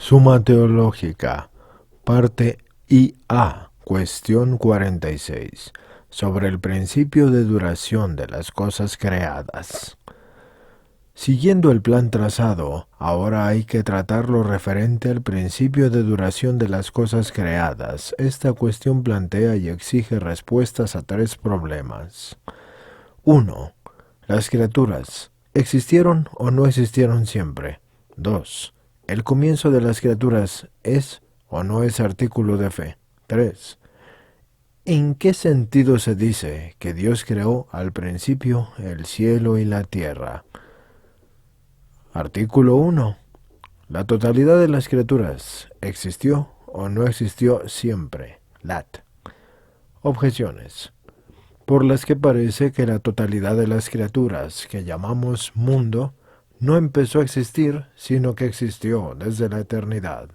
Suma Teológica, parte IA, cuestión 46, sobre el principio de duración de las cosas creadas. Siguiendo el plan trazado, ahora hay que tratar lo referente al principio de duración de las cosas creadas. Esta cuestión plantea y exige respuestas a tres problemas. 1. Las criaturas, ¿existieron o no existieron siempre? 2. ¿El comienzo de las criaturas es o no es artículo de fe? 3. ¿En qué sentido se dice que Dios creó al principio el cielo y la tierra? Artículo 1. La totalidad de las criaturas, ¿existió o no existió siempre? Lat. Objeciones. Por las que parece que la totalidad de las criaturas que llamamos mundo no empezó a existir, sino que existió desde la eternidad.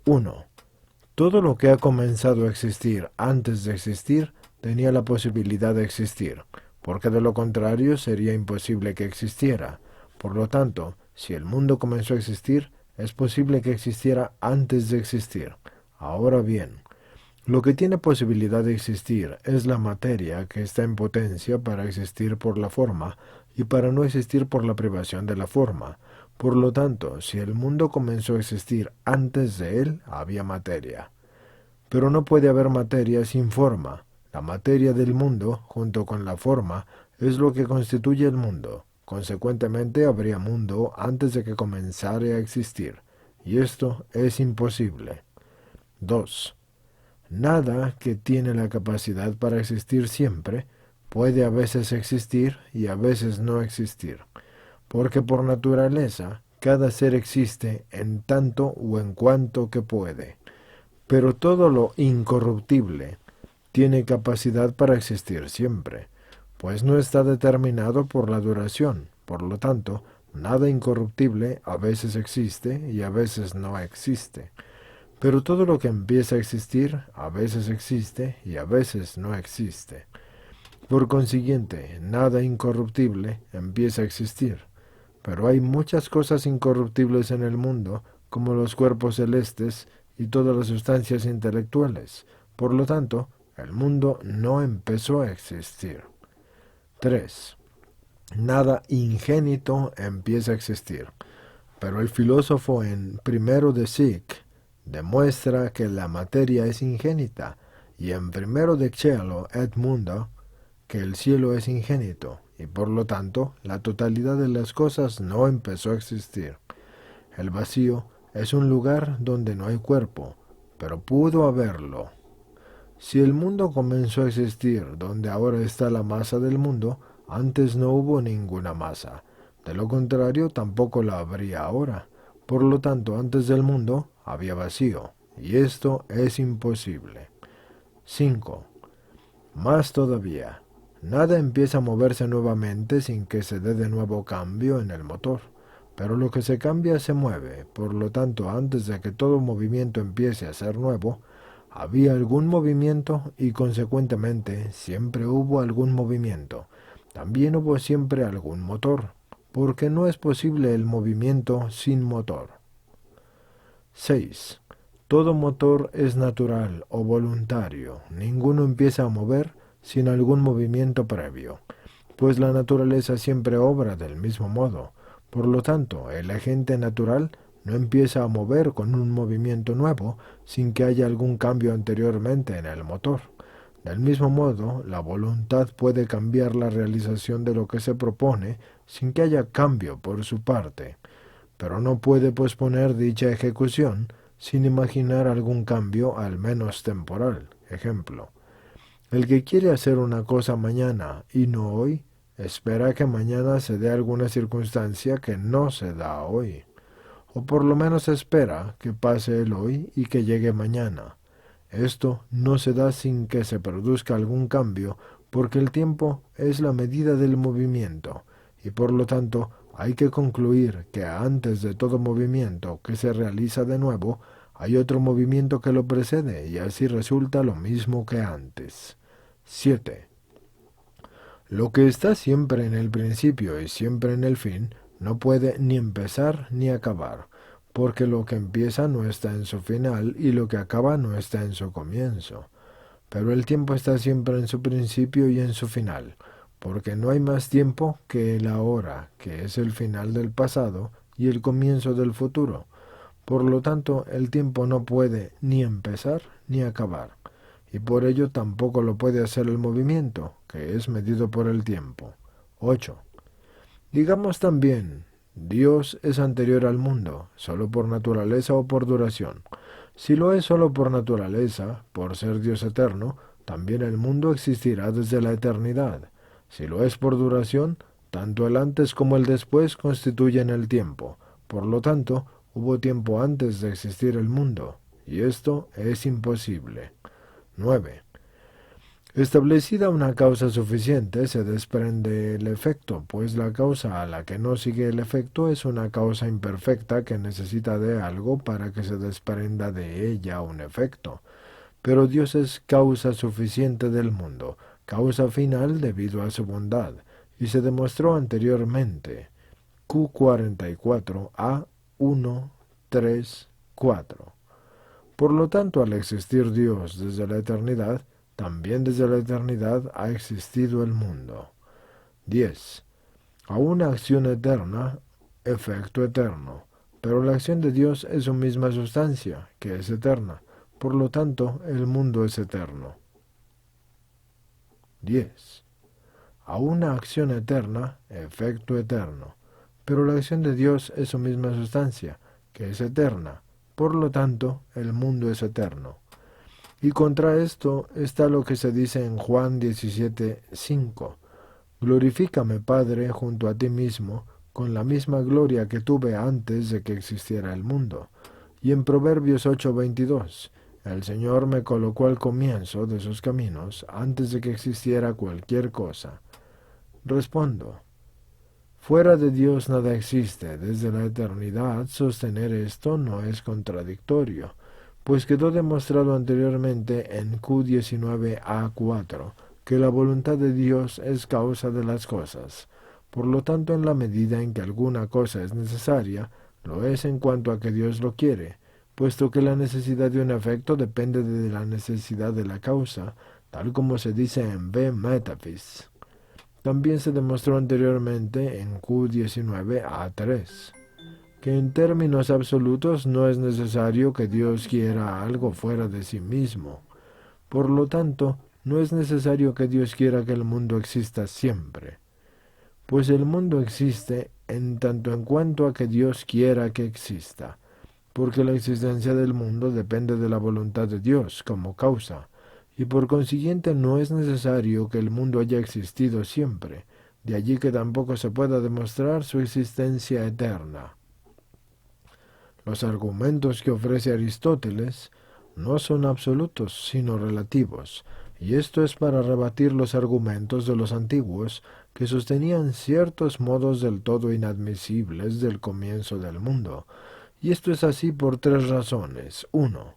1. Todo lo que ha comenzado a existir antes de existir tenía la posibilidad de existir, porque de lo contrario sería imposible que existiera. Por lo tanto, si el mundo comenzó a existir, es posible que existiera antes de existir. Ahora bien, lo que tiene posibilidad de existir es la materia que está en potencia para existir por la forma y para no existir por la privación de la forma. Por lo tanto, si el mundo comenzó a existir antes de él, había materia. Pero no puede haber materia sin forma. La materia del mundo, junto con la forma, es lo que constituye el mundo. Consecuentemente, habría mundo antes de que comenzara a existir. Y esto es imposible. 2. Nada que tiene la capacidad para existir siempre puede a veces existir y a veces no existir, porque por naturaleza cada ser existe en tanto o en cuanto que puede. Pero todo lo incorruptible tiene capacidad para existir siempre, pues no está determinado por la duración. Por lo tanto, nada incorruptible a veces existe y a veces no existe. Pero todo lo que empieza a existir a veces existe y a veces no existe. Por consiguiente, nada incorruptible empieza a existir. Pero hay muchas cosas incorruptibles en el mundo, como los cuerpos celestes y todas las sustancias intelectuales. Por lo tanto, el mundo no empezó a existir. 3. Nada ingénito empieza a existir. Pero el filósofo en Primero de Sic demuestra que la materia es ingénita, y en Primero de Cielo et Mundo que el cielo es ingénito, y por lo tanto la totalidad de las cosas no empezó a existir. El vacío es un lugar donde no hay cuerpo, pero pudo haberlo. Si el mundo comenzó a existir donde ahora está la masa del mundo, antes no hubo ninguna masa. De lo contrario, tampoco la habría ahora. Por lo tanto, antes del mundo había vacío, y esto es imposible. 5. Más todavía, nada empieza a moverse nuevamente sin que se dé de nuevo cambio en el motor. Pero lo que se cambia se mueve, por lo tanto, antes de que todo movimiento empiece a ser nuevo, había algún movimiento y consecuentemente siempre hubo algún movimiento. También hubo siempre algún motor, porque no es posible el movimiento sin motor. 6. Todo motor es natural o voluntario. Ninguno empieza a mover sin algún movimiento previo, pues la naturaleza siempre obra del mismo modo. Por lo tanto, el agente natural no empieza a mover con un movimiento nuevo sin que haya algún cambio anteriormente en el motor. Del mismo modo, la voluntad puede cambiar la realización de lo que se propone sin que haya cambio por su parte, pero no puede posponer dicha ejecución sin imaginar algún cambio al menos temporal. Ejemplo, el que quiere hacer una cosa mañana y no hoy, espera que mañana se dé alguna circunstancia que no se da hoy, o por lo menos espera que pase el hoy y que llegue mañana. Esto no se da sin que se produzca algún cambio, porque el tiempo es la medida del movimiento, y por lo tanto hay que concluir que antes de todo movimiento que se realiza de nuevo, hay otro movimiento que lo precede, y así resulta lo mismo que antes. 7. Lo que está siempre en el principio y siempre en el fin, no puede ni empezar ni acabar, porque lo que empieza no está en su final y lo que acaba no está en su comienzo. Pero el tiempo está siempre en su principio y en su final, porque no hay más tiempo que el ahora, que es el final del pasado y el comienzo del futuro. Por lo tanto, el tiempo no puede ni empezar ni acabar, y por ello tampoco lo puede hacer el movimiento, que es medido por el tiempo. 8. Digamos también, Dios es anterior al mundo, solo por naturaleza o por duración. Si lo es solo por naturaleza, por ser Dios eterno, también el mundo existirá desde la eternidad. Si lo es por duración, tanto el antes como el después constituyen el tiempo. Por lo tanto, hubo tiempo antes de existir el mundo, y esto es imposible. 9. Establecida una causa suficiente, se desprende el efecto, pues la causa a la que no sigue el efecto es una causa imperfecta que necesita de algo para que se desprenda de ella un efecto. Pero Dios es causa suficiente del mundo, causa final debido a su bondad, y se demostró anteriormente. Q44 A 1, 3, 4. Por lo tanto, al existir Dios desde la eternidad, también desde la eternidad ha existido el mundo. 10. A una acción eterna, efecto eterno. Pero la acción de Dios es su misma sustancia, que es eterna. Por lo tanto, el mundo es eterno. 10. A una acción eterna, efecto eterno. Pero la acción de Dios es su misma sustancia, que es eterna. Por lo tanto, el mundo es eterno. Y contra esto está lo que se dice en Juan 17:5. Glorifícame, Padre, junto a ti mismo, con la misma gloria que tuve antes de que existiera el mundo. Y en Proverbios 8:22, el Señor me colocó al comienzo de sus caminos antes de que existiera cualquier cosa. Respondo, fuera de Dios nada existe. Desde la eternidad sostener esto no es contradictorio, pues quedó demostrado anteriormente en Q19A4 que la voluntad de Dios es causa de las cosas. Por lo tanto, en la medida en que alguna cosa es necesaria, lo es en cuanto a que Dios lo quiere, puesto que la necesidad de un efecto depende de la necesidad de la causa, tal como se dice en B. Metaphys. También se demostró anteriormente en Q19A3 que en términos absolutos no es necesario que Dios quiera algo fuera de sí mismo. Por lo tanto, no es necesario que Dios quiera que el mundo exista siempre, pues el mundo existe en tanto en cuanto a que Dios quiera que exista, porque la existencia del mundo depende de la voluntad de Dios como causa, y por consiguiente no es necesario que el mundo haya existido siempre, de allí que tampoco se pueda demostrar su existencia eterna. Los argumentos que ofrece Aristóteles no son absolutos, sino relativos, y esto es para rebatir los argumentos de los antiguos que sostenían ciertos modos del todo inadmisibles del comienzo del mundo. Y esto es así por tres razones. 1.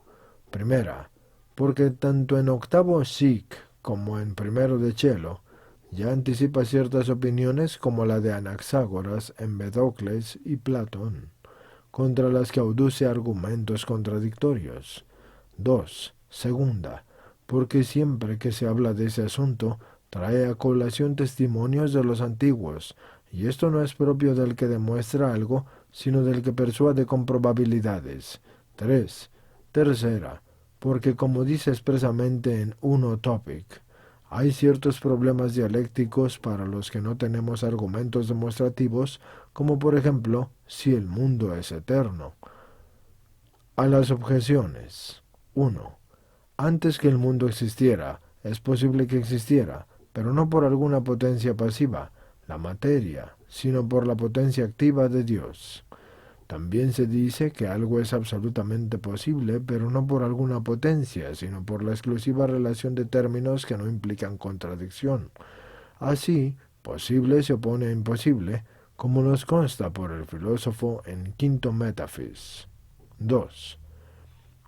Primera, porque tanto en octavo Sikh como en primero de Chelo ya anticipa ciertas opiniones como la de Anaxágoras, Empedocles y Platón, contra las que aduce argumentos contradictorios. 2. Segunda, porque siempre que se habla de ese asunto, trae a colación testimonios de los antiguos, y esto no es propio del que demuestra algo, sino del que persuade con probabilidades. 3. Tercera, porque como dice expresamente en Uno Topic, hay ciertos problemas dialécticos para los que no tenemos argumentos demostrativos, como por ejemplo, si el mundo es eterno. A las objeciones. 1. Antes que el mundo existiera, es posible que existiera, pero no por alguna potencia pasiva, la materia, sino por la potencia activa de Dios. También se dice que algo es absolutamente posible, pero no por alguna potencia, sino por la exclusiva relación de términos que no implican contradicción. Así, posible se opone a imposible, como nos consta por el filósofo en Quinto Metaphys. 2.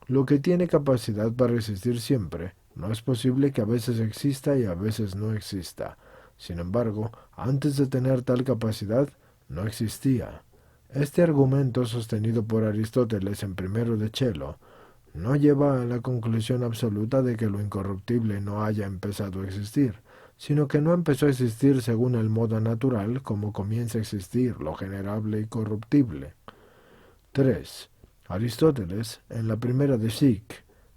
Lo que tiene capacidad para existir siempre, no es posible que a veces exista y a veces no exista. Sin embargo, antes de tener tal capacidad, no existía. Este argumento, sostenido por Aristóteles en Primero de Chelo, no lleva a la conclusión absoluta de que lo incorruptible no haya empezado a existir, sino que no empezó a existir según el modo natural como comienza a existir lo generable y corruptible. 3. Aristóteles, en la primera de Psique,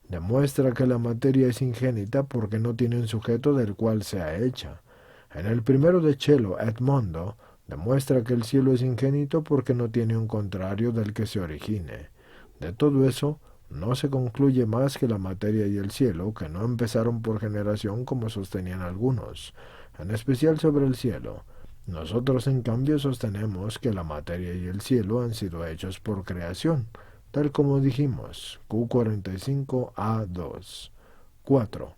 demuestra que la materia es ingénita porque no tiene un sujeto del cual sea hecha. En el primero de Chelo, Edmondo, demuestra que el cielo es ingénito porque no tiene un contrario del que se origine. De todo eso, no se concluye más que la materia y el cielo, que no empezaron por generación como sostenían algunos, en especial sobre el cielo. Nosotros, en cambio, sostenemos que la materia y el cielo han sido hechos por creación, tal como dijimos, Q45A2. 4.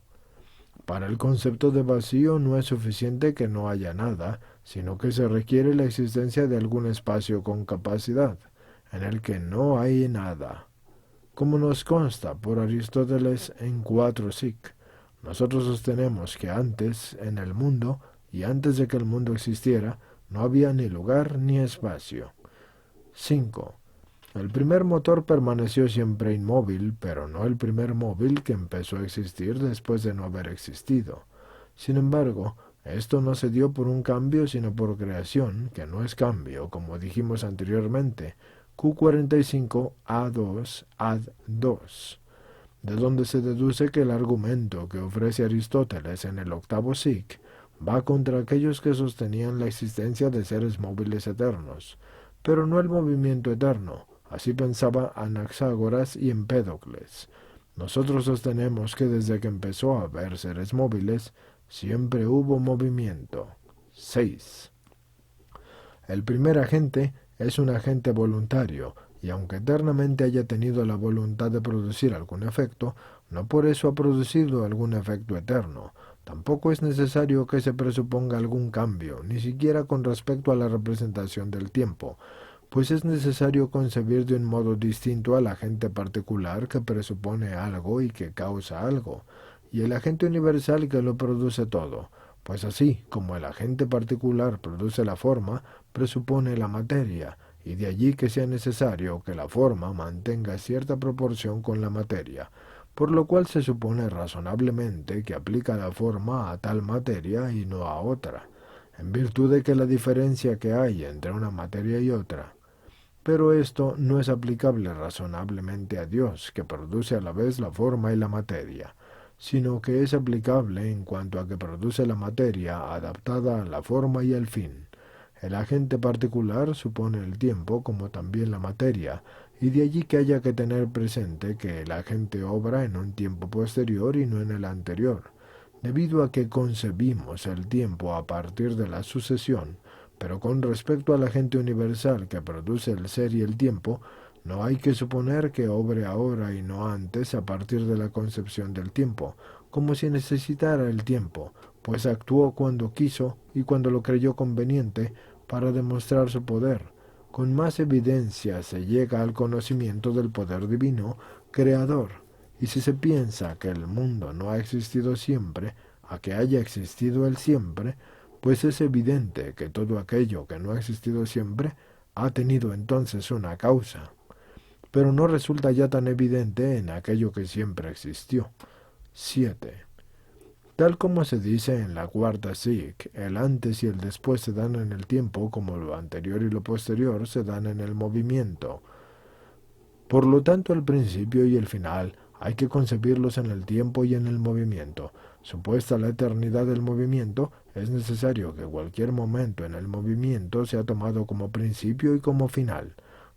Para el concepto de vacío no es suficiente que no haya nada, sino que se requiere la existencia de algún espacio con capacidad, en el que no hay nada. Como nos consta por Aristóteles en 4 Psique, nosotros sostenemos que antes, en el mundo, y antes de que el mundo existiera, no había ni lugar ni espacio. 5. El primer motor permaneció siempre inmóvil, pero no el primer móvil que empezó a existir después de no haber existido. Sin embargo, esto no se dio por un cambio, sino por creación, que no es cambio, como dijimos anteriormente, Q45A2 ad 2, de donde se deduce que el argumento que ofrece Aristóteles en el octavo Psique va contra aquellos que sostenían la existencia de seres móviles eternos, pero no el movimiento eterno. Así pensaba Anaxágoras y Empédocles. Nosotros sostenemos que desde que empezó a haber seres móviles, siempre hubo movimiento. 6. El primer agente es un agente voluntario, y aunque eternamente haya tenido la voluntad de producir algún efecto, no por eso ha producido algún efecto eterno. Tampoco es necesario que se presuponga algún cambio, ni siquiera con respecto a la representación del tiempo, pues es necesario concebir de un modo distinto al agente particular que presupone algo y que causa algo, y el agente universal que lo produce todo, pues así como el agente particular produce la forma, presupone la materia, y de allí que sea necesario que la forma mantenga cierta proporción con la materia, por lo cual se supone razonablemente que aplica la forma a tal materia y no a otra, en virtud de que la diferencia que hay entre una materia y otra. Pero esto no es aplicable razonablemente a Dios, que produce a la vez la forma y la materia, sino que es aplicable en cuanto a que produce la materia adaptada a la forma y al fin. El agente particular supone el tiempo como también la materia, y de allí que haya que tener presente que el agente obra en un tiempo posterior y no en el anterior, debido a que concebimos el tiempo a partir de la sucesión, pero con respecto al agente universal que produce el ser y el tiempo, no hay que suponer que obre ahora y no antes a partir de la concepción del tiempo, como si necesitara el tiempo, pues actuó cuando quiso y cuando lo creyó conveniente para demostrar su poder. Con más evidencia se llega al conocimiento del poder divino, creador, y si se piensa que el mundo no ha existido siempre, a que haya existido él siempre, pues es evidente que todo aquello que no ha existido siempre ha tenido entonces una causa, pero no resulta ya tan evidente en aquello que siempre existió. 7. Tal como se dice en la cuarta Psique, el antes y el después se dan en el tiempo como lo anterior y lo posterior se dan en el movimiento. Por lo tanto, el principio y el final hay que concebirlos en el tiempo y en el movimiento. Supuesta la eternidad del movimiento, es necesario que cualquier momento en el movimiento sea tomado como principio y como final,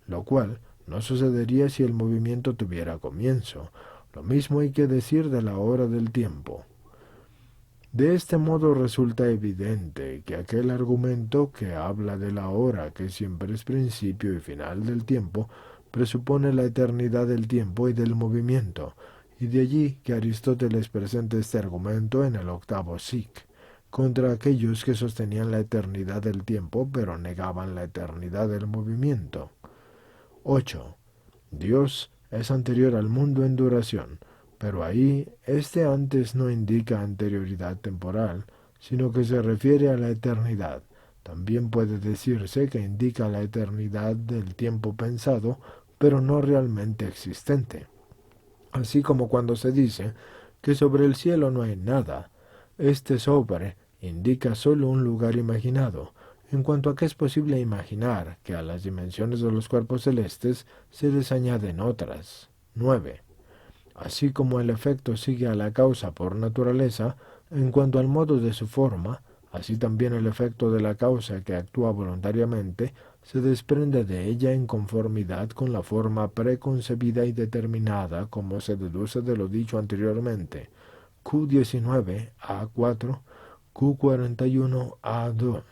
lo cual no sucedería si el movimiento tuviera comienzo. Lo mismo hay que decir de la hora del tiempo. De este modo resulta evidente que aquel argumento que habla de la hora, que siempre es principio y final del tiempo, presupone la eternidad del tiempo y del movimiento, y de allí que Aristóteles presente este argumento en el octavo Psique, contra aquellos que sostenían la eternidad del tiempo pero negaban la eternidad del movimiento. 8. Dios es anterior al mundo en duración, pero ahí este antes no indica anterioridad temporal, sino que se refiere a la eternidad, También puede decirse que indica la eternidad del tiempo pensado, pero no realmente existente. Así como cuando se dice que sobre el cielo no hay nada, este sobre indica solo un lugar imaginado, en cuanto a que es posible imaginar que a las dimensiones de los cuerpos celestes se les añaden otras. 9. Así como el efecto sigue a la causa por naturaleza, en cuanto al modo de su forma, así también el efecto de la causa que actúa voluntariamente se desprende de ella en conformidad con la forma preconcebida y determinada, como se deduce de lo dicho anteriormente. Q19 A4, Q41 A2.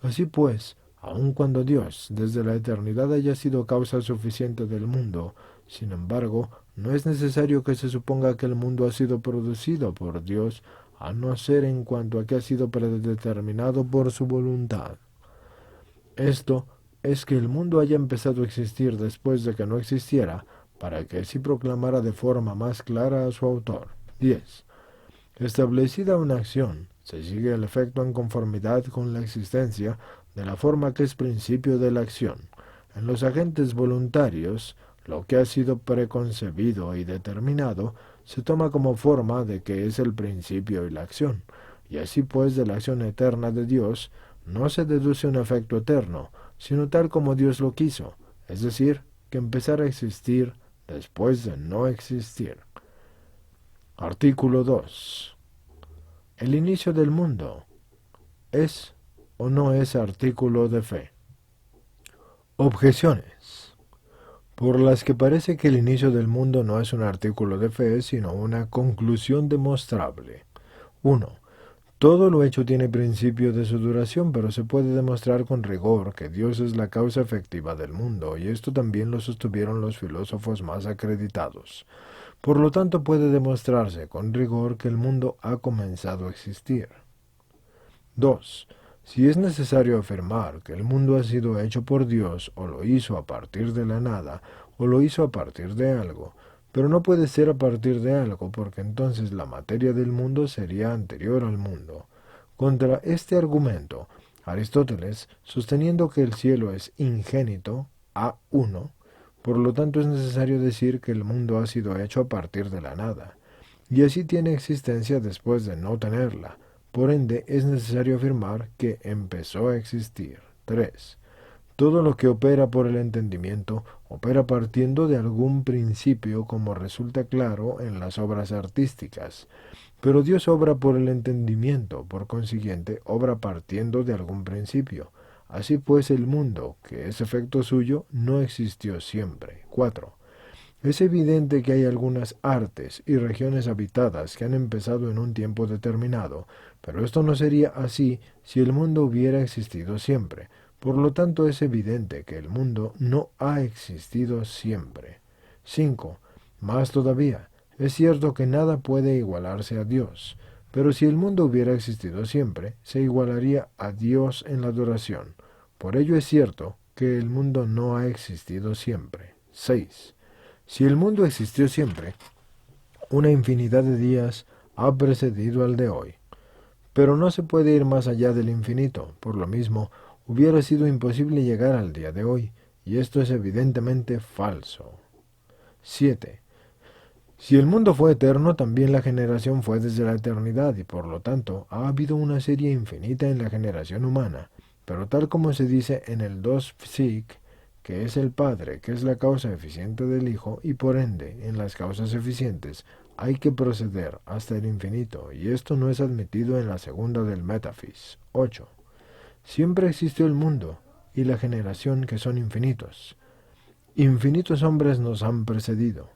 Así pues, aun cuando Dios desde la eternidad haya sido causa suficiente del mundo, sin embargo, no es necesario que se suponga que el mundo ha sido producido por Dios, a no ser en cuanto a que ha sido predeterminado por su voluntad. Esto es que el mundo haya empezado a existir después de que no existiera, para que así proclamara de forma más clara a su autor. 10. Establecida una acción, se sigue el efecto en conformidad con la existencia de la forma que es principio de la acción. En los agentes voluntarios, lo que ha sido preconcebido y determinado se toma como forma de que es el principio y la acción, y así pues de la acción eterna de Dios no se deduce un efecto eterno, sino tal como Dios lo quiso, es decir, que empezara a existir después de no existir. Artículo 2. ¿El inicio del mundo es o no es artículo de fe? Objeciones. Por las que parece que el inicio del mundo no es un artículo de fe, sino una conclusión demostrable. 1. Todo lo hecho tiene principio de su duración, pero se puede demostrar con rigor que Dios es la causa efectiva del mundo, y esto también lo sostuvieron los filósofos más acreditados. Por lo tanto, puede demostrarse con rigor que el mundo ha comenzado a existir. 2. Si es necesario afirmar que el mundo ha sido hecho por Dios, o lo hizo a partir de la nada, o lo hizo a partir de algo, pero no puede ser a partir de algo, porque entonces la materia del mundo sería anterior al mundo. Contra este argumento, Aristóteles, sosteniendo que el cielo es ingénito, A1, por lo tanto es necesario decir que el mundo ha sido hecho a partir de la nada, y así tiene existencia después de no tenerla. Por ende, es necesario afirmar que empezó a existir. 3. Todo lo que opera por el entendimiento opera partiendo de algún principio, como resulta claro en las obras artísticas. Pero Dios obra por el entendimiento, por consiguiente, obra partiendo de algún principio. Así pues, el mundo, que es efecto suyo, no existió siempre. 4. Es evidente que hay algunas artes y regiones habitadas que han empezado en un tiempo determinado, pero esto no sería así si el mundo hubiera existido siempre. Por lo tanto, es evidente que el mundo no ha existido siempre. 5. Más todavía, es cierto que nada puede igualarse a Dios, pero si el mundo hubiera existido siempre, se igualaría a Dios en la duración. Por ello es cierto que el mundo no ha existido siempre. 6. Si el mundo existió siempre, una infinidad de días ha precedido al de hoy. Pero no se puede ir más allá del infinito, por lo mismo, hubiera sido imposible llegar al día de hoy, y esto es evidentemente falso. 7. Si el mundo fue eterno, también la generación fue desde la eternidad, y por lo tanto ha habido una serie infinita en la generación humana, pero tal como se dice en el 2 Psic, que es el Padre, que es la causa eficiente del Hijo, y por ende, en las causas eficientes, hay que proceder hasta el infinito, y esto no es admitido en la segunda del Metafis. 8. Siempre existió el mundo y la generación que son infinitos. Infinitos hombres nos han precedido,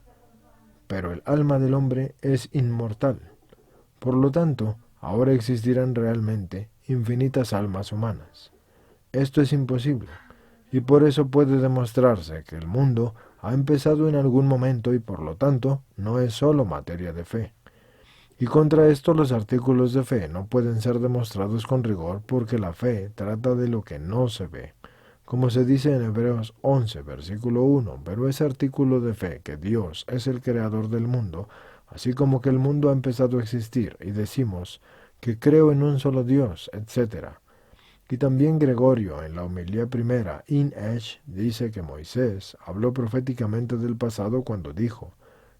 pero el alma del hombre es inmortal. Por lo tanto, ahora existirán realmente infinitas almas humanas. Esto es imposible, y por eso puede demostrarse que el mundo ha empezado en algún momento y por lo tanto no es sólo materia de fe. Y contra esto los artículos de fe no pueden ser demostrados con rigor porque la fe trata de lo que no se ve. Como se dice en Hebreos 11, versículo 1, pero ese artículo de fe que Dios es el creador del mundo, así como que el mundo ha empezado a existir y decimos que creo en un solo Dios, etc. Y también Gregorio, en la homilía primera, in Esh, dice que Moisés habló proféticamente del pasado cuando dijo: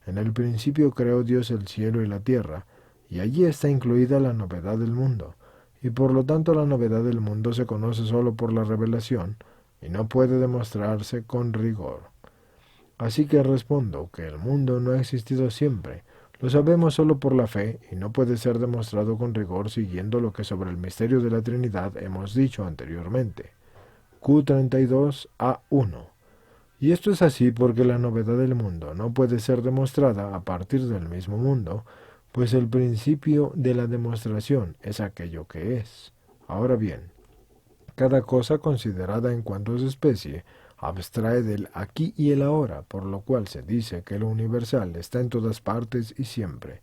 en el principio creó Dios el cielo y la tierra, y allí está incluida la novedad del mundo, y por lo tanto la novedad del mundo se conoce solo por la revelación, y no puede demostrarse con rigor. Así que respondo que el mundo no ha existido siempre, lo sabemos solo por la fe y no puede ser demostrado con rigor siguiendo lo que sobre el misterio de la Trinidad hemos dicho anteriormente. Q32A1. Y esto es así porque la novedad del mundo no puede ser demostrada a partir del mismo mundo, pues el principio de la demostración es aquello que es. Ahora bien, cada cosa considerada en cuanto es especie abstrae del aquí y el ahora, por lo cual se dice que lo universal está en todas partes y siempre.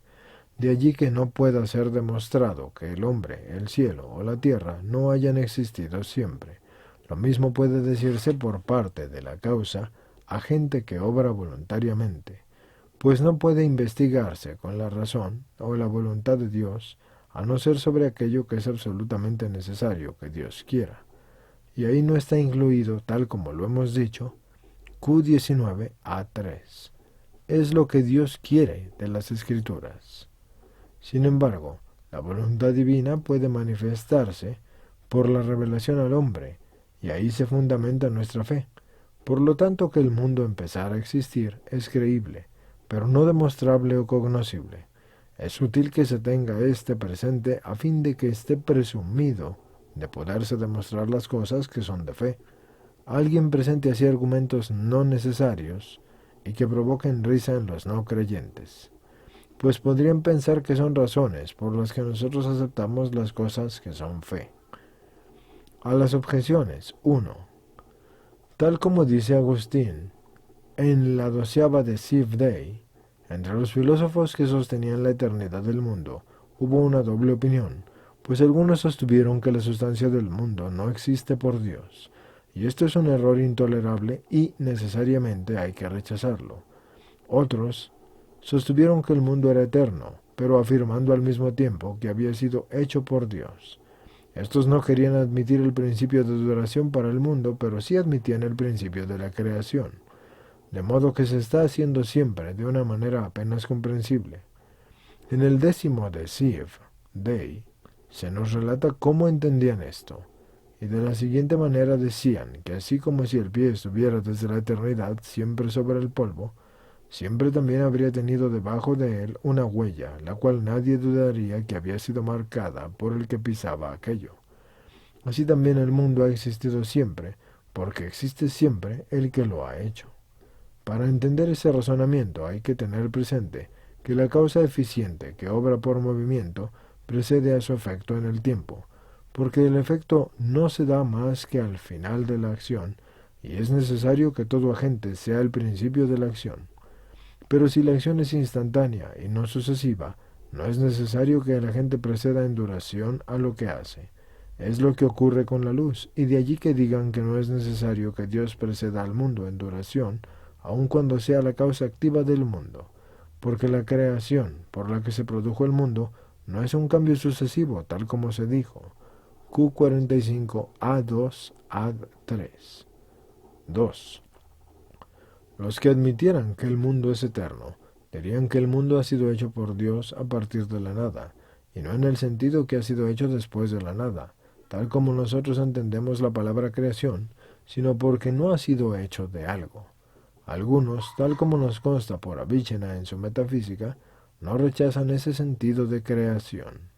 De allí que no pueda ser demostrado que el hombre, el cielo o la tierra no hayan existido siempre. Lo mismo puede decirse por parte de la causa agente que obra voluntariamente, pues no puede investigarse con la razón o la voluntad de Dios, a no ser sobre aquello que es absolutamente necesario que Dios quiera. Y ahí no está incluido, tal como lo hemos dicho, Q19A3. Es lo que Dios quiere de las Escrituras. Sin embargo, la voluntad divina puede manifestarse por la revelación al hombre, y ahí se fundamenta nuestra fe. Por lo tanto, que el mundo empezara a existir es creíble, pero no demostrable o cognoscible. Es útil que se tenga este presente a fin de que esté presumido de poderse demostrar las cosas que son de fe. Alguien presente así argumentos no necesarios y que provoquen risa en los no creyentes, pues podrían pensar que son razones por las que nosotros aceptamos las cosas que son fe. A las objeciones, 1. Tal como dice Agustín, en la 12ª de Siv Dei, entre los filósofos que sostenían la eternidad del mundo, hubo una doble opinión, pues algunos sostuvieron que la sustancia del mundo no existe por Dios, y esto es un error intolerable y necesariamente hay que rechazarlo. Otros sostuvieron que el mundo era eterno, pero afirmando al mismo tiempo que había sido hecho por Dios. Estos no querían admitir el principio de duración para el mundo, pero sí admitían el principio de la creación, de modo que se está haciendo siempre de una manera apenas comprensible. En el 10º de Siv Dei se nos relata cómo entendían esto, y de la siguiente manera decían que así como si el pie estuviera desde la eternidad siempre sobre el polvo, siempre también habría tenido debajo de él una huella, la cual nadie dudaría que había sido marcada por el que pisaba aquello. Así también el mundo ha existido siempre, porque existe siempre el que lo ha hecho. Para entender ese razonamiento hay que tener presente que la causa eficiente que obra por movimiento precede a su efecto en el tiempo, porque el efecto no se da más que al final de la acción, y es necesario que todo agente sea el principio de la acción. Pero si la acción es instantánea y no sucesiva, no es necesario que el agente preceda en duración a lo que hace. Es lo que ocurre con la luz, y de allí que digan que no es necesario que Dios preceda al mundo en duración, aun cuando sea la causa activa del mundo, porque la creación por la que se produjo el mundo no es un cambio sucesivo, tal como se dijo. Q45A2 Ad3. 2. Los que admitieran que el mundo es eterno, dirían que el mundo ha sido hecho por Dios a partir de la nada, y no en el sentido que ha sido hecho después de la nada, tal como nosotros entendemos la palabra creación, sino porque no ha sido hecho de algo. Algunos, tal como nos consta por Avicenna en su Metafísica, no rechazan ese sentido de creación.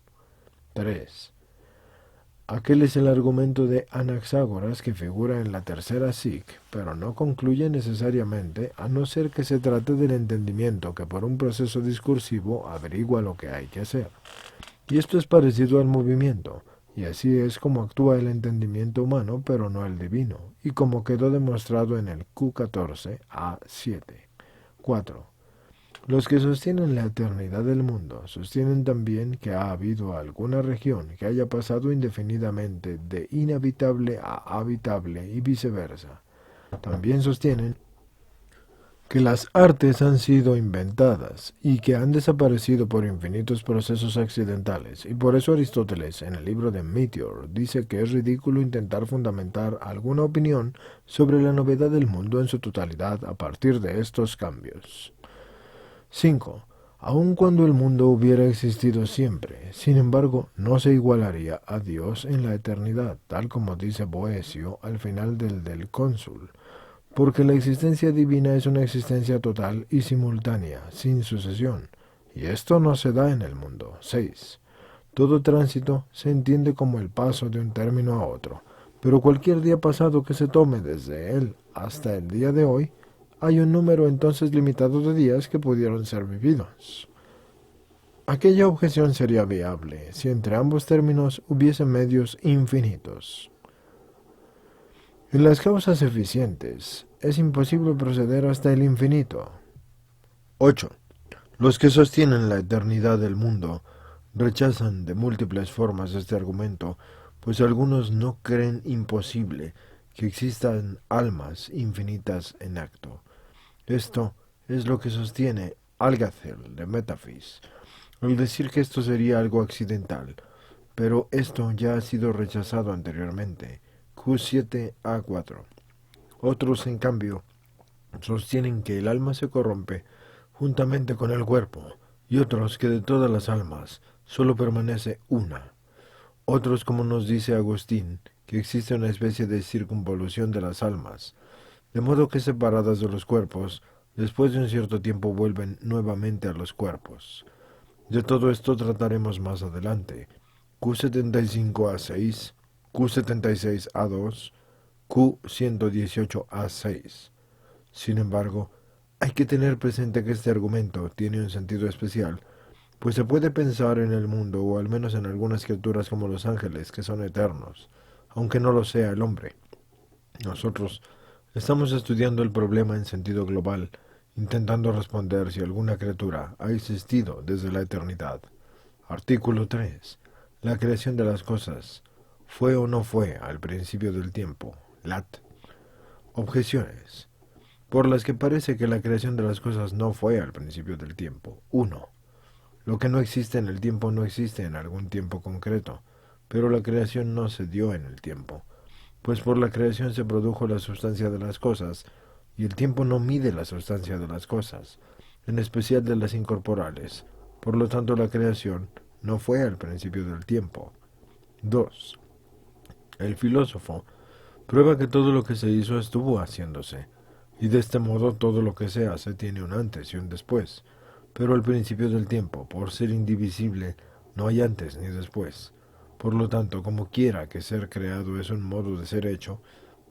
3. Aquel es el argumento de Anaxágoras que figura en la tercera SIC, pero no concluye necesariamente, a no ser que se trate del entendimiento que por un proceso discursivo averigua lo que hay que hacer. Y esto es parecido al movimiento, y así es como actúa el entendimiento humano, pero no el divino, y como quedó demostrado en el Q14A7. 4. Los que sostienen la eternidad del mundo sostienen también que ha habido alguna región que haya pasado indefinidamente de inhabitable a habitable y viceversa. También sostienen que las artes han sido inventadas y que han desaparecido por infinitos procesos accidentales, y por eso Aristóteles, en el libro de Meteor, dice que es ridículo intentar fundamentar alguna opinión sobre la novedad del mundo en su totalidad a partir de estos cambios. 5. Aun cuando el mundo hubiera existido siempre, sin embargo, no se igualaría a Dios en la eternidad, tal como dice Boecio al final del Cónsul, porque la existencia divina es una existencia total y simultánea, sin sucesión, y esto no se da en el mundo. 6. Todo tránsito se entiende como el paso de un término a otro, pero cualquier día pasado que se tome desde él hasta el día de hoy, hay un número entonces limitado de días que pudieron ser vividos. Aquella objeción sería viable si entre ambos términos hubiese medios infinitos. En las causas eficientes, es imposible proceder hasta el infinito. 8. Los que sostienen la eternidad del mundo rechazan de múltiples formas este argumento, pues algunos no creen imposible que existan almas infinitas en acto. Esto es lo que sostiene Algazel de Metaphys, al decir que esto sería algo accidental, pero esto ya ha sido rechazado anteriormente. Q7A4. Otros, en cambio, sostienen que el alma se corrompe juntamente con el cuerpo, y otros que de todas las almas solo permanece una. Otros, como nos dice Agustín, que existe una especie de circunvolución de las almas, de modo que separadas de los cuerpos, después de un cierto tiempo vuelven nuevamente a los cuerpos. De todo esto trataremos más adelante. Q75A6, Q76A2, Q118A6. Sin embargo, hay que tener presente que este argumento tiene un sentido especial, pues se puede pensar en el mundo, o al menos en algunas criaturas como los ángeles, que son eternos, aunque no lo sea el hombre. Nosotros estamos estudiando el problema en sentido global, intentando responder si alguna criatura ha existido desde la eternidad. Artículo 3. La creación de las cosas. ¿Fue o no fue al principio del tiempo? Lat. Objeciones. Por las que parece que la creación de las cosas no fue al principio del tiempo. 1. Lo que no existe en el tiempo no existe en algún tiempo concreto, pero la creación no se dio en el tiempo, pues por la creación se produjo la sustancia de las cosas, y el tiempo no mide la sustancia de las cosas, en especial de las incorporales. Por lo tanto, la creación no fue al principio del tiempo. 2. El filósofo prueba que todo lo que se hizo estuvo haciéndose, y de este modo todo lo que se hace tiene un antes y un después, pero al principio del tiempo, por ser indivisible, no hay antes ni después. Por lo tanto, como quiera que ser creado es un modo de ser hecho,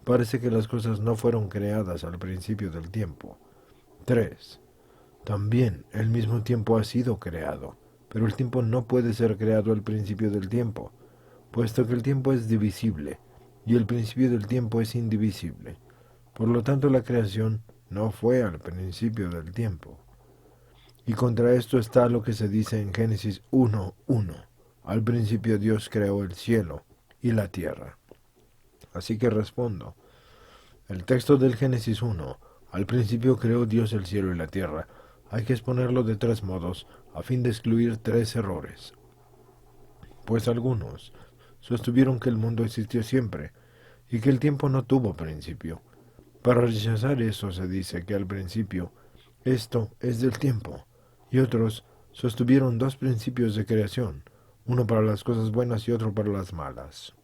parece que las cosas no fueron creadas al principio del tiempo. 3. También el mismo tiempo ha sido creado, pero el tiempo no puede ser creado al principio del tiempo, puesto que el tiempo es divisible, y el principio del tiempo es indivisible. Por lo tanto, la creación no fue al principio del tiempo. Y contra esto está lo que se dice en Génesis 1:1. Al principio Dios creó el cielo y la tierra. Así que respondo. El texto del Génesis 1, al principio creó Dios el cielo y la tierra, hay que exponerlo de tres modos, a fin de excluir tres errores. Pues algunos sostuvieron que el mundo existió siempre, y que el tiempo no tuvo principio. Para rechazar eso se dice que al principio esto es del tiempo, y otros sostuvieron dos principios de creación, uno para las cosas buenas y otro para las malas.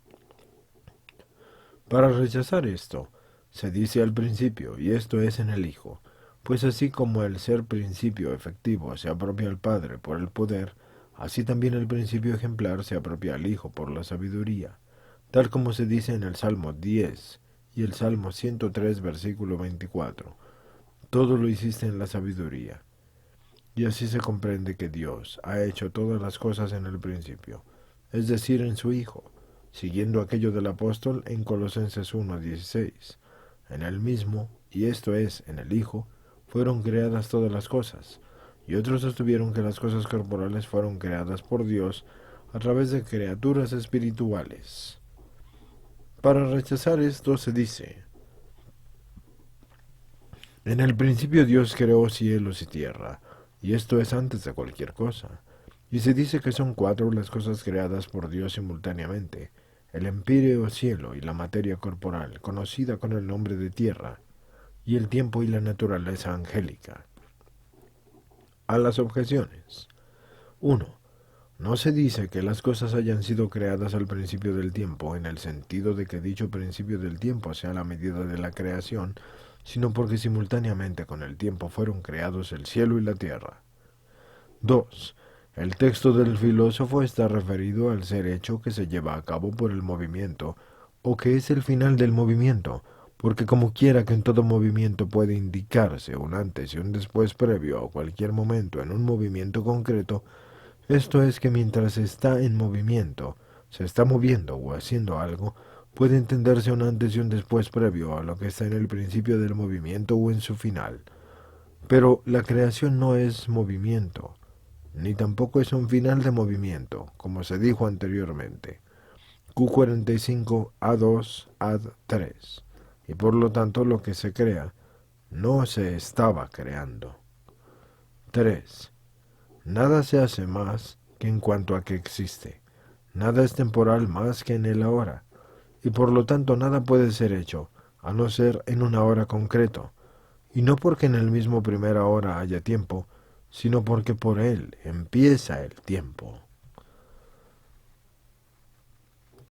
Para rechazar esto, se dice al principio, y esto es en el Hijo, pues así como el ser principio efectivo se apropia al Padre por el poder, así también el principio ejemplar se apropia al Hijo por la sabiduría, tal como se dice en el Salmo 10 y el Salmo 103, versículo 24. Todo lo hiciste en la sabiduría. Y así se comprende que Dios ha hecho todas las cosas en el principio, es decir, en su Hijo, siguiendo aquello del apóstol en Colosenses 1:16. En el mismo, y esto es, en el Hijo, fueron creadas todas las cosas, y otros sostuvieron que las cosas corporales fueron creadas por Dios a través de criaturas espirituales. Para rechazar esto se dice, En el principio Dios creó cielos y tierra, y esto es antes de cualquier cosa. Y se dice que son cuatro las cosas creadas por Dios simultáneamente: el empíreo cielo y la materia corporal, conocida con el nombre de tierra, y el tiempo y la naturaleza angélica. A las objeciones. 1. No se dice que las cosas hayan sido creadas al principio del tiempo, en el sentido de que dicho principio del tiempo sea la medida de la creación, sino porque simultáneamente con el tiempo fueron creados el cielo y la tierra. 2. El texto del filósofo está referido al ser hecho que se lleva a cabo por el movimiento, o que es el final del movimiento, porque como quiera que en todo movimiento puede indicarse un antes y un después previo a cualquier momento en un movimiento concreto, esto es que mientras está en movimiento, se está moviendo o haciendo algo, puede entenderse un antes y un después previo a lo que está en el principio del movimiento o en su final. Pero la creación no es movimiento, ni tampoco es un final de movimiento, como se dijo anteriormente. Q45 A2 ad 3. Y por lo tanto lo que se crea no se estaba creando. 3. Nada se hace más que en cuanto a que existe. Nada es temporal más que en el ahora. Y por lo tanto nada puede ser hecho, a no ser en una hora concreto. Y no porque en el mismo primera hora haya tiempo, sino porque por él empieza el tiempo.